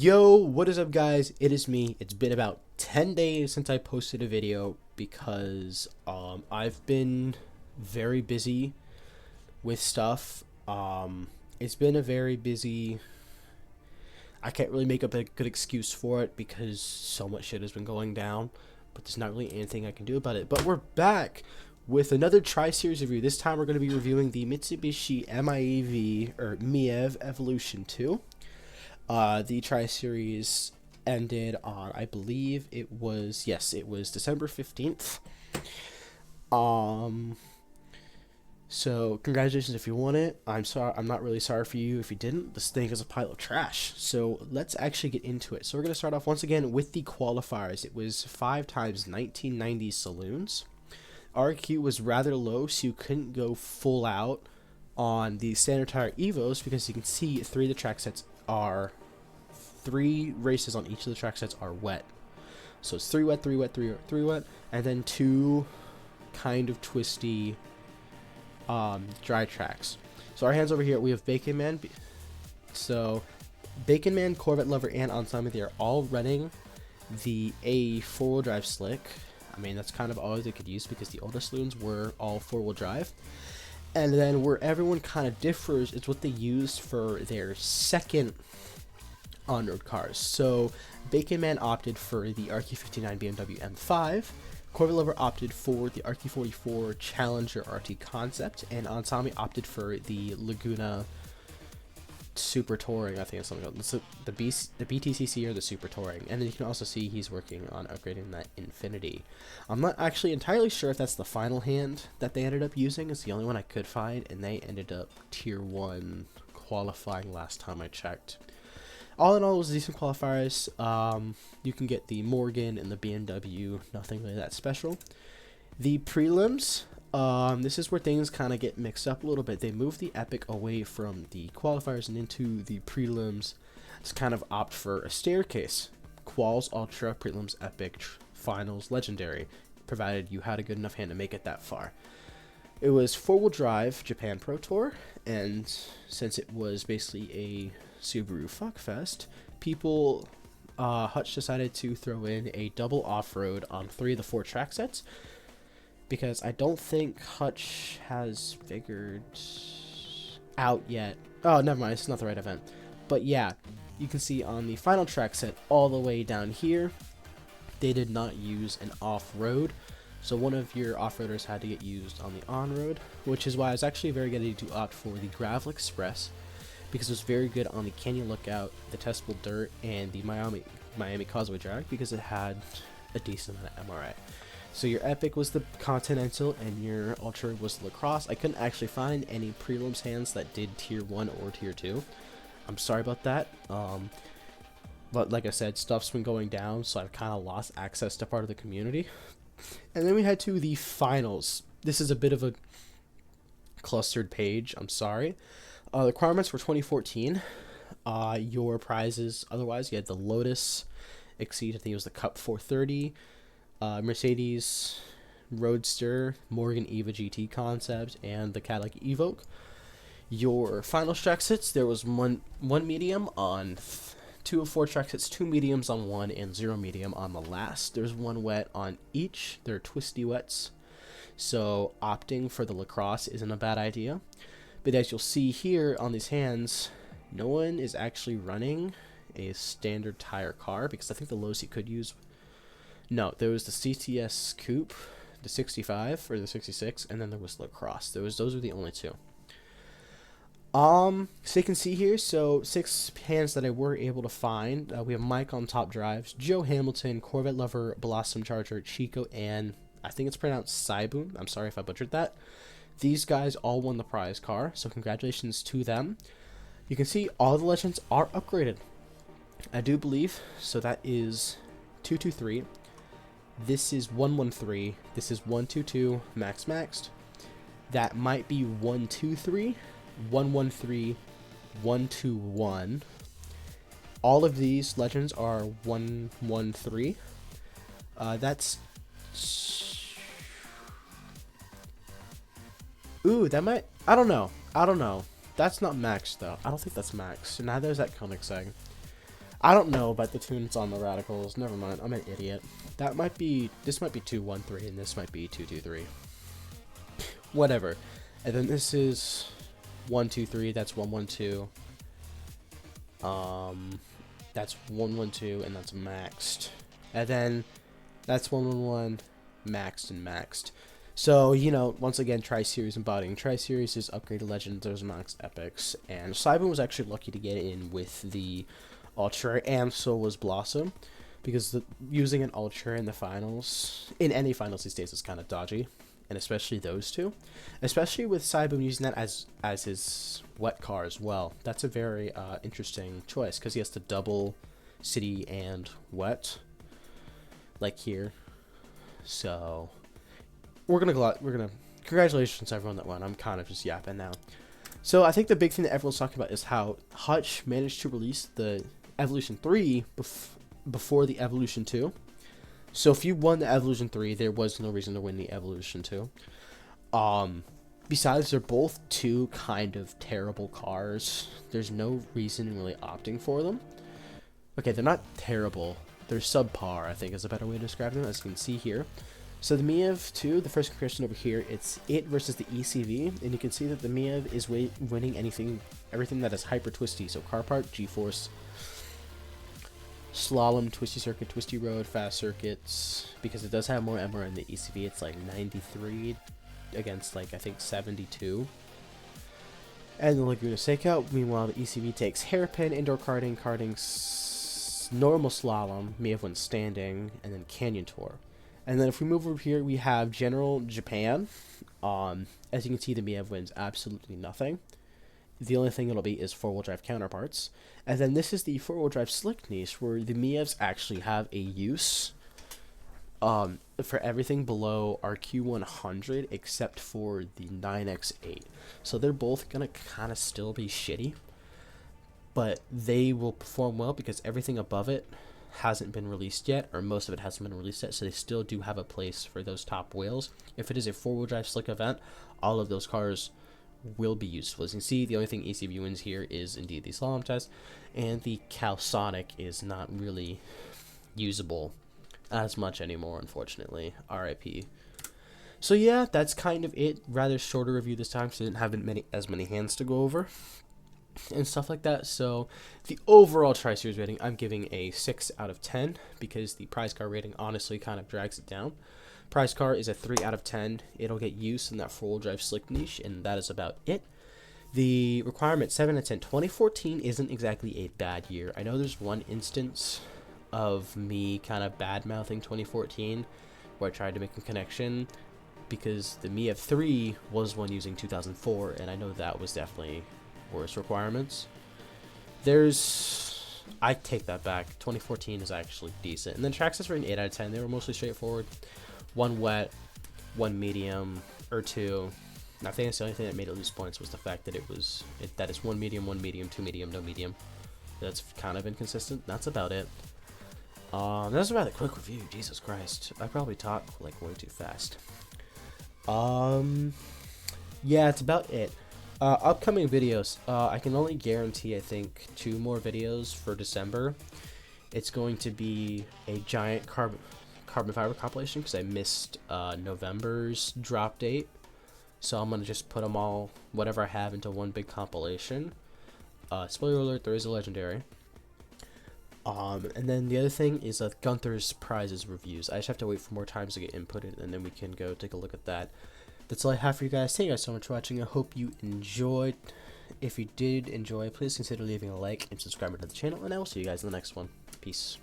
Yo, what is up, guys? It is me. It's been about 10 days since I posted a video because I've been very busy with stuff. It's been a very busy. I can't really make up a good excuse for it because so much shit has been going down, but there's not really anything I can do about it. But we're back with another Tri-Series review. This time we're going to be reviewing the Mitsubishi MiEV or MiEV Evolution 2. The Tri-Series ended on, I believe it was December 15th. So congratulations if you won it. I'm not really sorry for you if you didn't. This thing is a pile of trash. So let's actually get into it. So we're going to start off once again with the qualifiers. It was 5 times 1990 saloons. RQ was rather low, so you couldn't go full out on the standard tire Evos because you can see 3 of the track sets are 3 races on each of the track sets are wet. So it's 3 wet, 3 wet, 3 wet, 3 wet, and then 2 kind of twisty dry tracks. So our hands over here, we have Bacon Man. So Bacon Man, Corvette Lover, and Onsami, they are all running the A 4-wheel drive slick. I mean, that's kind of all they could use because the older saloons were all 4-wheel drive. And then where everyone kind of differs is what they used for their second on-road cars. So Bacon Man opted for the RQ59 BMW M5, Corvette Lover opted for the RQ44 Challenger RT Concept, and Onsami opted for the Laguna Super Touring. I think it's something called the BTCC or the Super Touring. And then you can also see he's working on upgrading that Infinity. I'm not actually entirely sure if that's the final hand that they ended up using. It's the only one I could find, and they ended up tier 1 qualifying last time I checked. All in all, it was decent qualifiers. You can get the Morgan and the BMW, nothing really that special. The prelims, this is where things kind of get mixed up a little bit. They moved the Epic away from the qualifiers and into the prelims to kind of opt for a staircase. Quals, Ultra, prelims, Epic, finals, Legendary, provided you had a good enough hand to make it that far. It was 4-wheel drive Japan Pro Tour, and since it was basically a Subaru Fuckfest, Hutch decided to throw in a double off-road on 3 of the 4 track sets, because I don't think Hutch has figured out yet. Oh, never mind, it's not the right event. But yeah, you can see on the final track set all the way down here, they did not use an off-road. So one of your off-roaders had to get used on the on-road, which is why I was actually very good to opt for the Gravel Express, because it was very good on the Canyon Lookout, the Testable Dirt, and the Miami Causeway Drag, because it had a decent amount of MRA. So your Epic was the Continental, and your Ultra was the Lacrosse. I couldn't actually find any prelims hands that did tier 1 or tier 2. I'm sorry about that. But like I said, stuff's been going down, so I've kind of lost access to part of the community. And then we head to the finals. This is a bit of a clustered page, I'm sorry. The requirements were 2014. Your prizes, otherwise, you had the Lotus Exceed, I think it was the Cup 430, Mercedes Roadster, Morgan Eva GT Concept, and the Cadillac Evoque. Your final track sets, there was one medium on 2 of 4 track sets, 2 mediums on 1, and 0 medium on the last. There's 1 wet on each. They're twisty wets, so opting for the Lacrosse isn't a bad idea. But as you'll see here on these hands, no one is actually running a standard tire car, because I think the lowest you could use... No, there was the CTS Coupe, the 65 or the 66, and then there was Lacrosse. Those are the only 2. So you can see here, so 6 hands that I were able to find. We have Mike on top drives, Joe Hamilton, Corvette Lover, Blossom Charger, Chico, and I think it's pronounced Saibun. I'm sorry if I butchered that. These guys all won the prize car, so congratulations to them. You can see all the legends are upgraded, I do believe. So that is 223. This is 113. This is 122 maxed. That might be 123. 113, 121. All of these legends are 113. That's... Ooh, that might... I don't know. That's not max, though. I don't think that's max. Neither is that Koenigsegg. I don't know about the tunes on the radicals. Never mind. I'm an idiot. This might be 213 and this might be 223. Whatever. And then this is 123. That's 112. That's 112 and that's maxed. And then that's 111 maxed and maxed. So, you know, once again, Tri-Series embodying Tri-Series is upgraded legends, there's maxed epics, and Cybin was actually lucky to get in with the Ultra, and so was Blossom, because using an Ultra in the finals, in any finals these days, is kind of dodgy, and especially those two, especially with Cybin using that as his wet car as well. That's a very interesting choice, because he has to double city and wet, like here. So we're gonna congratulations to everyone that won. I'm kind of just yapping now. So I think the big thing that everyone's talking about is how Hutch managed to release the Evolution 3 before the Evolution 2. So if you won the Evolution 3, there was no reason to win the Evolution 2. Besides, they're both two kind of terrible cars. There's no reason in really opting for them. Okay, they're not terrible. They're subpar, I think is a better way to describe them, as you can see here. So the MiEV 2, the first comparison over here, it's it versus the ECV, and you can see that the MiEV is winning everything that is hyper twisty. So car park, G-force, slalom, twisty circuit, twisty road, fast circuits, because it does have more MR in the ECV. It's like 93 against like I think 72. And the Laguna Seca, meanwhile the ECV takes hairpin, indoor karting, normal slalom, MiEV when standing, and then canyon tour. And then if we move over here, we have General Japan. As you can see, the MiEV wins absolutely nothing. The only thing it'll be is four-wheel drive counterparts. And then this is the four-wheel drive slick niche, where the MiEVs actually have a use for everything below our Q100 except for the 9X8. So they're both going to kind of still be shitty, but they will perform well because everything above it hasn't been released yet, or most of it hasn't been released yet, so they still do have a place for those top wheels. If it is a four-wheel drive slick event, all of those cars will be useful. As you can see, the only thing ECV wins here is indeed the slalom test, and the Calsonic is not really usable as much anymore, unfortunately. RIP. So yeah, that's kind of it. Rather shorter review this time, so I didn't have as many hands to go over and stuff like that. So the overall Tri-Series rating, I'm giving a 6 out of 10 because the prize car rating honestly kind of drags it down. Prize car is a 3 out of 10. It'll get use in that four-wheel drive slick niche, and that is about it. The requirement, 7 out of 10. 2014 isn't exactly a bad year. I know there's one instance of me kind of bad-mouthing 2014 where I tried to make a connection because the MiEV 3 was one using 2004, and I know that was definitely worse requirements. I take that back. 2014 is actually decent. And then Traxxas rating 8 out of 10. They were mostly straightforward. One wet, one medium, or two. And I think that's the only thing that made it lose points was the fact that that it's one medium, two medium, no medium. That's kind of inconsistent. That's about it. That's about a quick review. Jesus Christ. I probably talk like way too fast. Yeah, it's about it. Upcoming videos, I can only guarantee, I think, 2 more videos for December. It's going to be a giant carbon fiber compilation because I missed November's drop date. So I'm going to just put them all, whatever I have, into one big compilation. Spoiler alert, there is a legendary. And then the other thing is Gunther's prizes reviews. I just have to wait for more times to get inputted, and then we can go take a look at that. That's all I have for you guys. Thank you guys so much for watching. I hope you enjoyed. If you did enjoy, please consider leaving a like and subscribing to the channel, and I will see you guys in the next one. Peace.